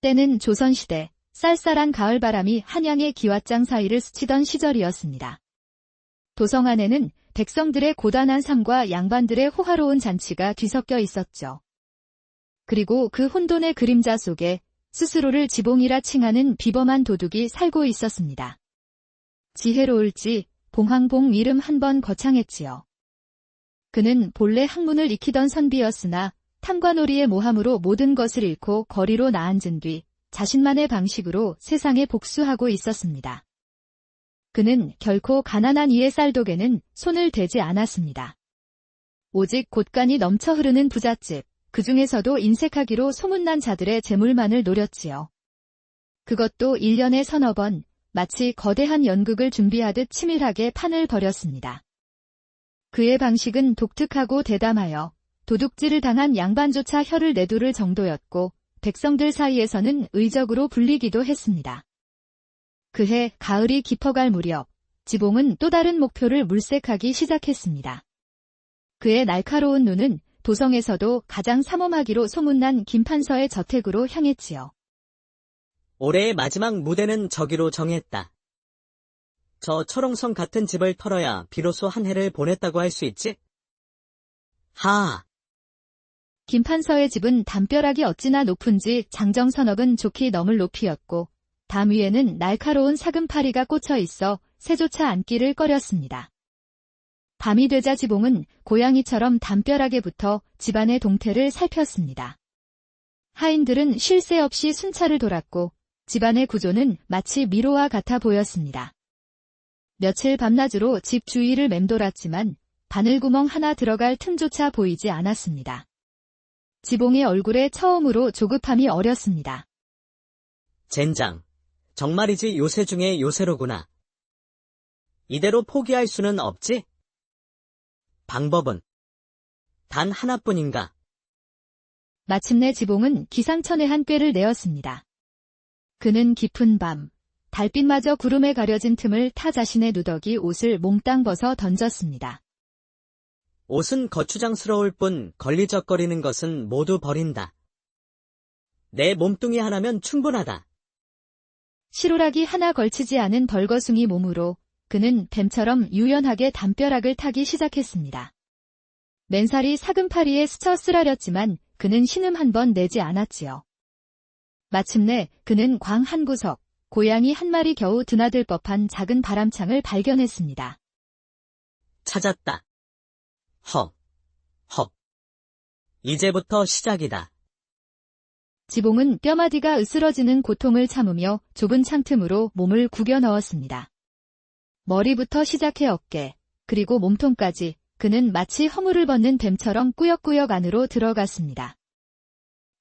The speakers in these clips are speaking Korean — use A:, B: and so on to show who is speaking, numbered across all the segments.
A: 때는 조선시대 쌀쌀한 가을바람이 한양의 기왓장 사이를 스치던 시절이었습니다. 도성 안에는 백성들의 고단한 삶과 양반들의 호화로운 잔치가 뒤섞여 있었죠. 그리고 그 혼돈의 그림자 속에 스스로를 지봉이라 칭하는 비범한 도둑이 살고 있었습니다. 지혜로울지 봉황봉 이름 한 번 거창했지요. 그는 본래 학문을 익히던 선비였으나 탐관오리의 모함으로 모든 것을 잃고 거리로 나앉은 뒤 자신만의 방식으로 세상에 복수하고 있었습니다. 그는 결코 가난한 이의 쌀독에는 손을 대지 않았습니다. 오직 곳간이 넘쳐 흐르는 부잣집, 그 중에서도 인색하기로 소문난 자들의 재물만을 노렸지요. 그것도 1년에 서너 번, 마치 거대한 연극을 준비하듯 치밀하게 판을 벌였습니다. 그의 방식은 독특하고 대담하여 도둑질을 당한 양반조차 혀를 내두를 정도였고 백성들 사이에서는 의적으로 불리기도 했습니다. 그해 가을이 깊어갈 무렵 지봉은 또 다른 목표를 물색하기 시작했습니다. 그의 날카로운 눈은 도성에서도 가장 삼엄하기로 소문난 김판서의 저택으로 향했지요.
B: 올해의 마지막 무대는 저기로 정했다. 저 철옹성 같은 집을 털어야 비로소 한 해를 보냈다고 할 수 있지? 하!
A: 김판서의 집은 담벼락이 어찌나 높은지 장정선억은 좋기 넘을 높이였고 담 위에는 날카로운 사금파리가 꽂혀 있어 새조차 앉기를 꺼렸습니다. 밤이 되자 지봉은 고양이처럼 담벼락에 붙어 집안의 동태를 살폈습니다. 하인들은 쉴 새 없이 순찰을 돌았고 집안의 구조는 마치 미로와 같아 보였습니다. 며칠 밤낮으로 집 주위를 맴돌았지만 바늘구멍 하나 들어갈 틈조차 보이지 않았습니다. 지봉의 얼굴에 처음으로 조급함이 어렸습니다.
B: 젠장, 정말이지 요새 중에 요새로구나. 이대로 포기할 수는 없지? 방법은 단 하나뿐인가?
A: 마침내 지봉은 기상천외한 꾀를 내었습니다. 그는 깊은 밤, 달빛마저 구름에 가려진 틈을 타 자신의 누더기 옷을 몽땅 벗어 던졌습니다.
B: 옷은 거추장스러울 뿐 걸리적거리는 것은 모두 버린다. 내 몸뚱이 하나면 충분하다.
A: 실오락이 하나 걸치지 않은 벌거숭이 몸으로 그는 뱀처럼 유연하게 담벼락을 타기 시작했습니다. 맨살이 사금파리에 스쳐 쓰라렸지만 그는 신음 한 번 내지 않았지요. 마침내 그는 광 한 구석, 고양이 한 마리 겨우 드나들 법한 작은 바람창을 발견했습니다.
B: 찾았다. 헉. 이제부터 시작이다.
A: 지봉은 뼈마디가 으스러지는 고통을 참으며 좁은 창틈으로 몸을 구겨 넣었습니다. 머리부터 시작해 어깨, 그리고 몸통까지 그는 마치 허물을 벗는 뱀처럼 꾸역꾸역 안으로 들어갔습니다.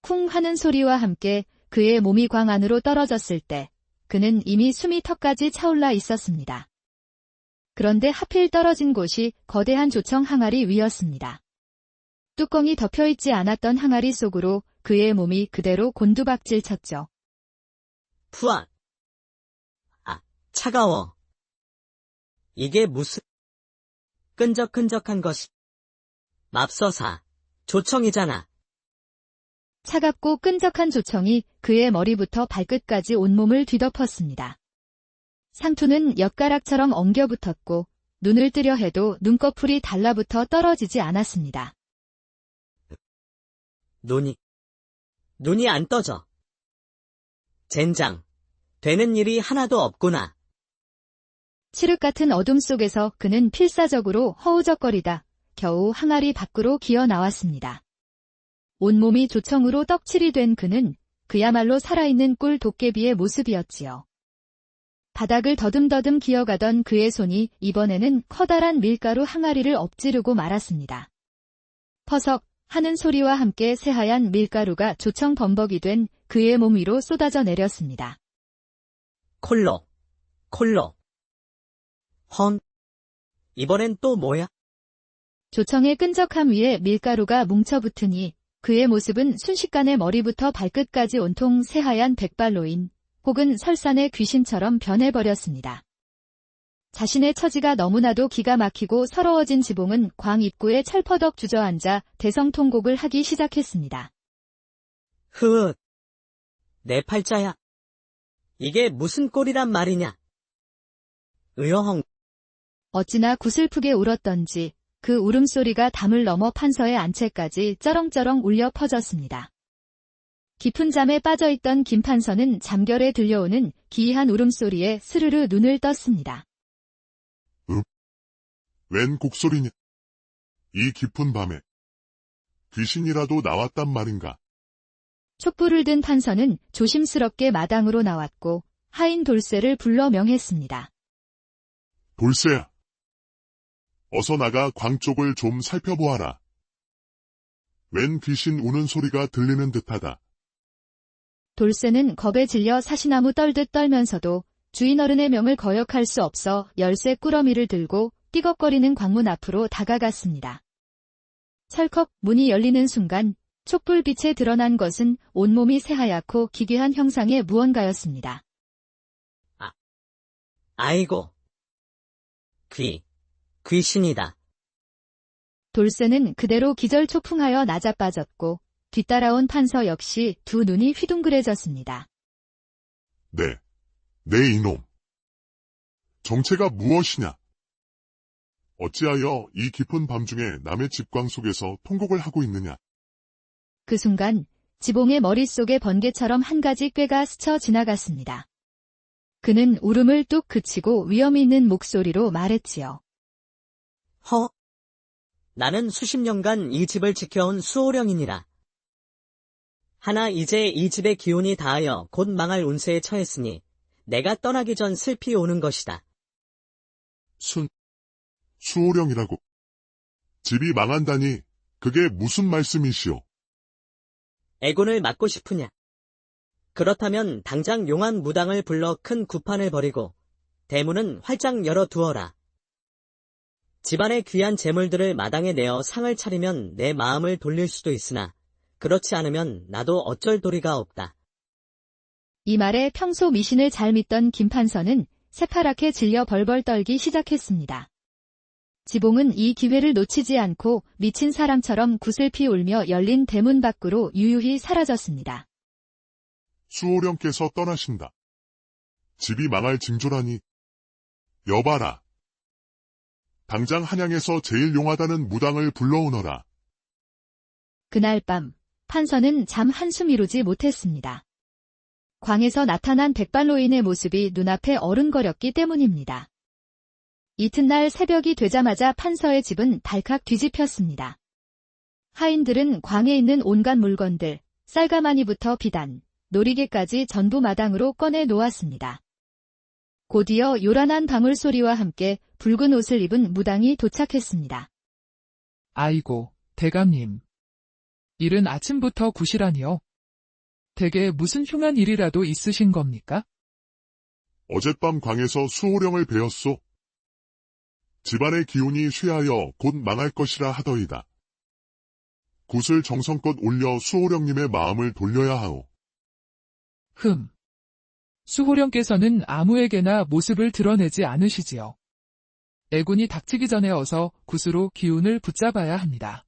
A: 쿵 하는 소리와 함께 그의 몸이 광 안으로 떨어졌을 때 그는 이미 숨이 턱까지 차올라 있었습니다. 그런데 하필 떨어진 곳이 거대한 조청 항아리 위였습니다. 뚜껑이 덮여있지 않았던 항아리 속으로 그의 몸이 그대로 곤두박질 쳤죠.
B: 푸아! 차가워. 이게 무슨 끈적끈적한 것이. 맙서사, 조청이잖아.
A: 차갑고 끈적한 조청이 그의 머리부터 발끝까지 온몸을 뒤덮었습니다. 상투는 엿가락처럼 엉겨붙었고 눈을 뜨려 해도 눈꺼풀이 달라붙어 떨어지지 않았습니다.
B: 눈이 안 떠져. 젠장, 되는 일이 하나도 없구나.
A: 칠흑 같은 어둠 속에서 그는 필사적으로 허우적거리다 겨우 항아리 밖으로 기어 나왔습니다. 온몸이 조청으로 떡칠이 된 그는 그야말로 살아있는 꿀 도깨비의 모습이었지요. 바닥을 더듬더듬 기어가던 그의 손이 이번에는 커다란 밀가루 항아리를 엎지르고 말았습니다. 퍼석 하는 소리와 함께 새하얀 밀가루가 조청 범벅이 된 그의 몸 위로 쏟아져 내렸습니다.
B: 콜로. 헌. 이번엔 또 뭐야?
A: 조청의 끈적함 위에 밀가루가 뭉쳐붙으니 그의 모습은 순식간에 머리부터 발끝까지 온통 새하얀 백발로인 혹은 설산의 귀신처럼 변해버렸습니다. 자신의 처지가 너무나도 기가 막히고 서러워진 지봉은 광 입구에 철퍼덕 주저앉아 대성통곡을 하기 시작했습니다.
B: 내 팔자야. 이게 무슨 꼴이란 말이냐? 으여헝.
A: 어찌나 구슬프게 울었던지 그 울음소리가 담을 넘어 판서의 안채까지 쩌렁쩌렁 울려 퍼졌습니다. 깊은 잠에 빠져있던 김판서는 잠결에 들려오는 기이한 울음소리에 스르르 눈을 떴습니다.
C: 웬 곡소리냐? 이 깊은 밤에 귀신이라도 나왔단 말인가?
A: 촛불을 든 판서는 조심스럽게 마당으로 나왔고 하인 돌쇠를 불러 명했습니다.
C: 돌쇠야, 어서 나가 광 쪽을 좀 살펴보아라. 웬 귀신 우는 소리가 들리는 듯하다.
A: 돌쇠는 겁에 질려 사시나무 떨듯 떨면서도 주인 어른의 명을 거역할 수 없어 열쇠 꾸러미를 들고 띠걱거리는 광문 앞으로 다가갔습니다. 철컥 문이 열리는 순간 촛불빛에 드러난 것은 온몸이 새하얗고 기괴한 형상의 무언가였습니다.
B: 아이고. 귀신이다.
A: 돌쇠는 그대로 기절초풍하여 나자빠졌고 뒤따라온 판서 역시 두 눈이 휘둥그레졌습니다.
C: 네 이놈. 정체가 무엇이냐? 어찌하여 이 깊은 밤중에 남의 집광 속에서 통곡을 하고 있느냐?
A: 그 순간 지봉의 머릿속에 번개처럼 한 가지 꾀가 스쳐 지나갔습니다. 그는 울음을 뚝 그치고 위험 있는 목소리로 말했지요.
B: 나는 수십 년간 이 집을 지켜온 수호령이니라. 하나 이제 이 집의 기운이 다하여 곧 망할 운세에 처했으니 내가 떠나기 전 슬피 오는 것이다.
C: 수호령이라고. 집이 망한다니 그게 무슨 말씀이시오?
B: 애군을 막고 싶으냐? 그렇다면 당장 용한 무당을 불러 큰 구판을 벌이고 대문은 활짝 열어두어라. 집안의 귀한 재물들을 마당에 내어 상을 차리면 내 마음을 돌릴 수도 있으나 그렇지 않으면 나도 어쩔 도리가 없다.
A: 이 말에 평소 미신을 잘 믿던 김판서는 새파랗게 질려 벌벌 떨기 시작했습니다. 지봉은 이 기회를 놓치지 않고 미친 사람처럼 구슬피 울며 열린 대문 밖으로 유유히 사라졌습니다.
C: 수호령께서 떠나신다. 집이 망할 징조라니. 여봐라. 당장 한양에서 제일 용하다는 무당을 불러오너라.
A: 그날 밤 판서는 잠 한숨 이루지 못했습니다. 광에서 나타난 백발노인의 모습이 눈앞에 어른거렸기 때문입니다. 이튿날 새벽이 되자마자 판서의 집은 발칵 뒤집혔습니다. 하인들은 광에 있는 온갖 물건들, 쌀가마니부터 비단, 놀이개까지 전부 마당으로 꺼내 놓았습니다. 곧이어 요란한 방울소리와 함께 붉은 옷을 입은 무당이 도착했습니다.
D: 아이고, 대감님. 이른 아침부터 구시라니요. 대개 무슨 흉한 일이라도 있으신 겁니까?
C: 어젯밤 광에서 수호령을 배웠소. 집안의 기운이 쇠하여 곧 망할 것이라 하더이다. 굿을 정성껏 올려 수호령님의 마음을 돌려야 하오.
D: 수호령께서는 아무에게나 모습을 드러내지 않으시지요. 애군이 닥치기 전에 어서 굿으로 기운을 붙잡아야 합니다.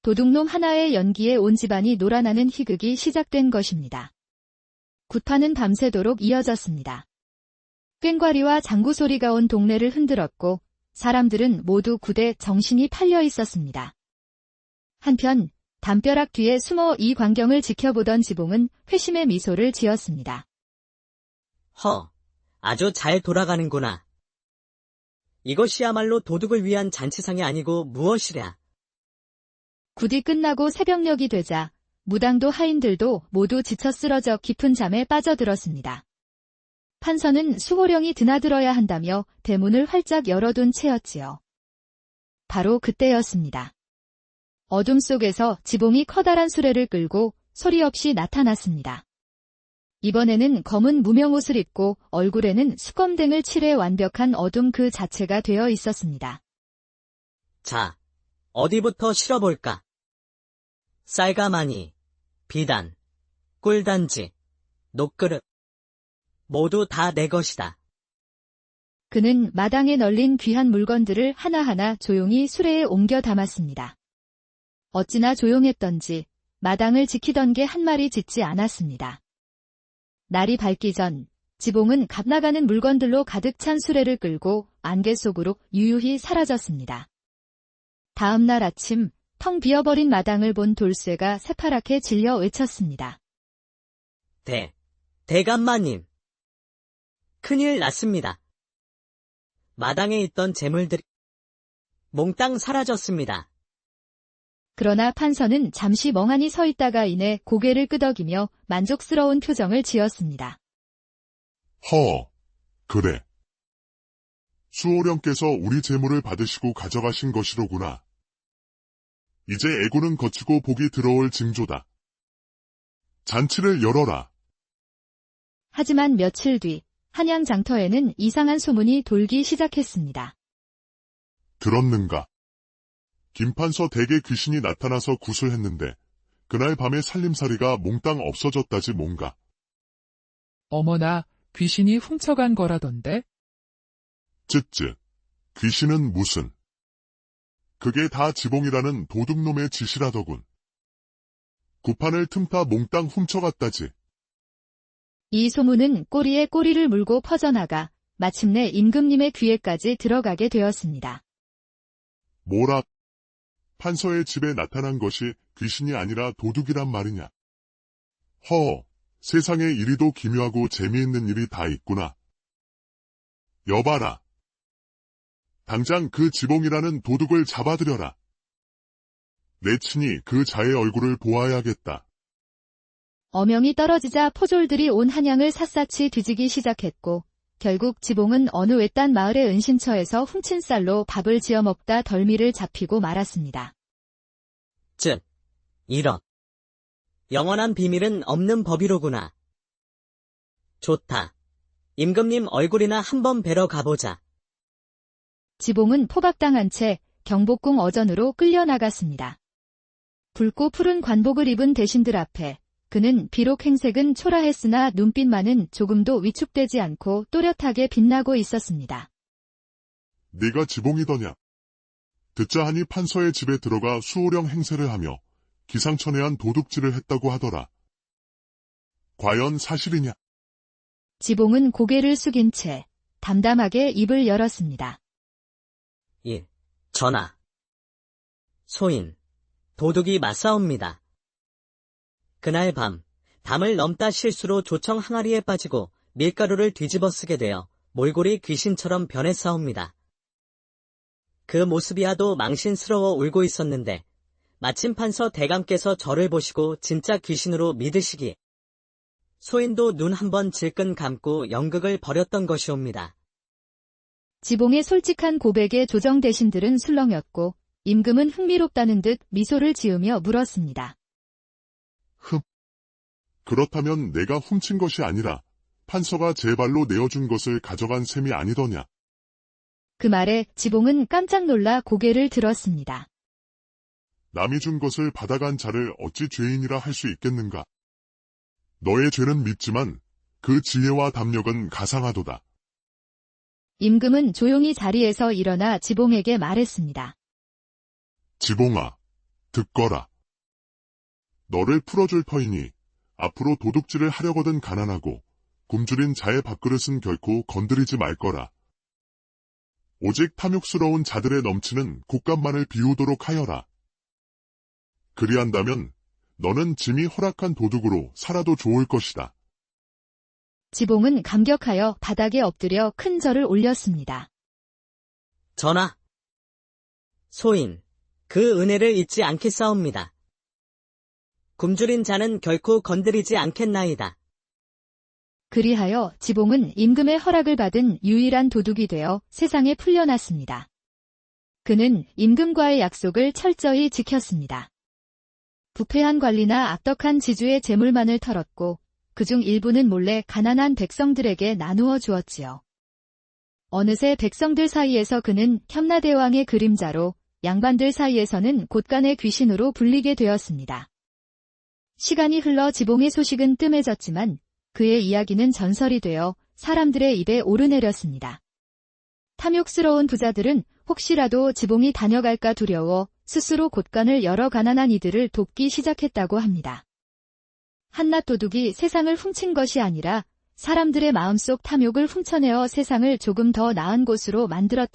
A: 도둑놈 하나의 연기에 온 집안이 놀아나는 희극이 시작된 것입니다. 굿판은 밤새도록 이어졌습니다. 꽹과리와 장구 소리가 온 동네를 흔들었고 사람들은 모두 굿에 정신이 팔려 있었습니다. 한편 담벼락 뒤에 숨어 이 광경을 지켜보던 지봉은 회심의 미소를 지었습니다.
B: 아주 잘 돌아가는구나. 이것이야말로 도둑을 위한 잔치상이 아니고 무엇이랴.
A: 굿이 끝나고 새벽녘이 되자 무당도 하인들도 모두 지쳐 쓰러져 깊은 잠에 빠져들었습니다. 판서는 수호령이 드나들어야 한다며 대문을 활짝 열어둔 채였지요. 바로 그때였습니다. 어둠 속에서 지봉이 커다란 수레를 끌고 소리 없이 나타났습니다. 이번에는 검은 무명옷을 입고 얼굴에는 수검댕을 칠해 완벽한 어둠 그 자체가 되어 있었습니다.
B: 자, 어디부터 실어볼까? 쌀가마니, 비단, 꿀단지, 녹그릇. 모두 다 내 것이다.
A: 그는 마당에 널린 귀한 물건들을 하나하나 조용히 수레에 옮겨 담았습니다. 어찌나 조용했던지 마당을 지키던 개 한 마리 짖지 않았습니다. 날이 밝기 전 지봉은 값나가는 물건들로 가득 찬 수레를 끌고 안개 속으로 유유히 사라졌습니다. 다음 날 아침 텅 비어버린 마당을 본 돌쇠가 새파랗게 질려 외쳤습니다.
B: 대감마님. 큰일 났습니다. 마당에 있던 재물들이 몽땅 사라졌습니다.
A: 그러나 판서는 잠시 멍하니 서 있다가 이내 고개를 끄덕이며 만족스러운 표정을 지었습니다.
C: 그래. 수호령께서 우리 재물을 받으시고 가져가신 것이로구나. 이제 애고는 거치고 복이 들어올 징조다. 잔치를 열어라.
A: 하지만 며칠 뒤 한양 장터에는 이상한 소문이 돌기 시작했습니다.
C: 들었는가? 김판서 댁에 귀신이 나타나서 구슬했는데 그날 밤에 살림살이가 몽땅 없어졌다지 뭔가.
D: 어머나, 귀신이 훔쳐간 거라던데?
C: 쯧쯧. 귀신은 무슨. 그게 다 지봉이라는 도둑놈의 짓이라더군. 구판을 틈타 몽땅 훔쳐갔다지.
A: 이 소문은 꼬리에 꼬리를 물고 퍼져나가 마침내 임금님의 귀에까지 들어가게 되었습니다.
C: 뭐라? 판서의 집에 나타난 것이 귀신이 아니라 도둑이란 말이냐? 세상에 이리도 기묘하고 재미있는 일이 다 있구나. 여봐라. 당장 그 지봉이라는 도둑을 잡아들여라. 내 친히 그 자의 얼굴을 보아야겠다.
A: 어명이 떨어지자 포졸들이 온 한양을 샅샅이 뒤지기 시작했고 결국 지봉은 어느 외딴 마을의 은신처에서 훔친 쌀로 밥을 지어 먹다 덜미를 잡히고 말았습니다.
B: 이런. 영원한 비밀은 없는 법이로구나. 좋다. 임금님 얼굴이나 한번 뵈러 가보자.
A: 지봉은 포박당한 채 경복궁 어전으로 끌려나갔습니다. 붉고 푸른 관복을 입은 대신들 앞에 그는 비록 행색은 초라했으나 눈빛만은 조금도 위축되지 않고 또렷하게 빛나고 있었습니다.
C: 네가 지봉이더냐? 듣자 하니 판서의 집에 들어가 수호령 행세를 하며 기상천외한 도둑질을 했다고 하더라. 과연 사실이냐?
A: 지봉은 고개를 숙인 채 담담하게 입을 열었습니다.
B: 전하. 소인, 도둑이 맞사옵니다. 그날 밤, 담을 넘다 실수로 조청 항아리에 빠지고 밀가루를 뒤집어 쓰게 되어 몰골이 귀신처럼 변했사옵니다. 그 모습이 하도 망신스러워 울고 있었는데 마침 판서 대감께서 저를 보시고 진짜 귀신으로 믿으시기에 소인도 눈 한번 질끈 감고 연극을 벌였던 것이옵니다.
A: 지봉의 솔직한 고백에 조정 대신들은 술렁였고 임금은 흥미롭다는 듯 미소를 지으며 물었습니다.
C: 그렇다면 내가 훔친 것이 아니라 판서가 제 발로 내어준 것을 가져간 셈이 아니더냐?
A: 그 말에 지봉은 깜짝 놀라 고개를 들었습니다.
C: 남이 준 것을 받아간 자를 어찌 죄인이라 할 수 있겠는가? 너의 죄는 밉지만 그 지혜와 담력은 가상하도다.
A: 임금은 조용히 자리에서 일어나 지봉에게 말했습니다.
C: 지봉아, 듣거라. 너를 풀어줄 터이니 앞으로 도둑질을 하려거든 가난하고 굶주린 자의 밥그릇은 결코 건드리지 말거라. 오직 탐욕스러운 자들의 넘치는 곶감만을 비우도록 하여라. 그리한다면 너는 짐이 허락한 도둑으로 살아도 좋을 것이다.
A: 지봉은 감격하여 바닥에 엎드려 큰 절을 올렸습니다.
B: 전하. 소인, 그 은혜를 잊지 않겠사옵니다. 굶주린 자는 결코 건드리지 않겠나이다.
A: 그리하여 지봉은 임금의 허락을 받은 유일한 도둑이 되어 세상에 풀려났습니다. 그는 임금과의 약속을 철저히 지켰습니다. 부패한 관리나 악덕한 지주의 재물만을 털었고 그중 일부는 몰래 가난한 백성들에게 나누어 주었지요. 어느새 백성들 사이에서 그는 켬나대왕의 그림자로 양반들 사이에서는 곳간의 귀신으로 불리게 되었습니다. 시간이 흘러 지봉의 소식은 뜸해졌지만 그의 이야기는 전설이 되어 사람들의 입에 오르내렸습니다. 탐욕스러운 부자들은 혹시라도 지봉이 다녀갈까 두려워 스스로 곳간을 열어 가난한 이들을 돕기 시작했다고 합니다. 한낱 도둑이 세상을 훔친 것이 아니라 사람들의 마음속 탐욕을 훔쳐내어 세상을 조금 더 나은 곳으로 만들었던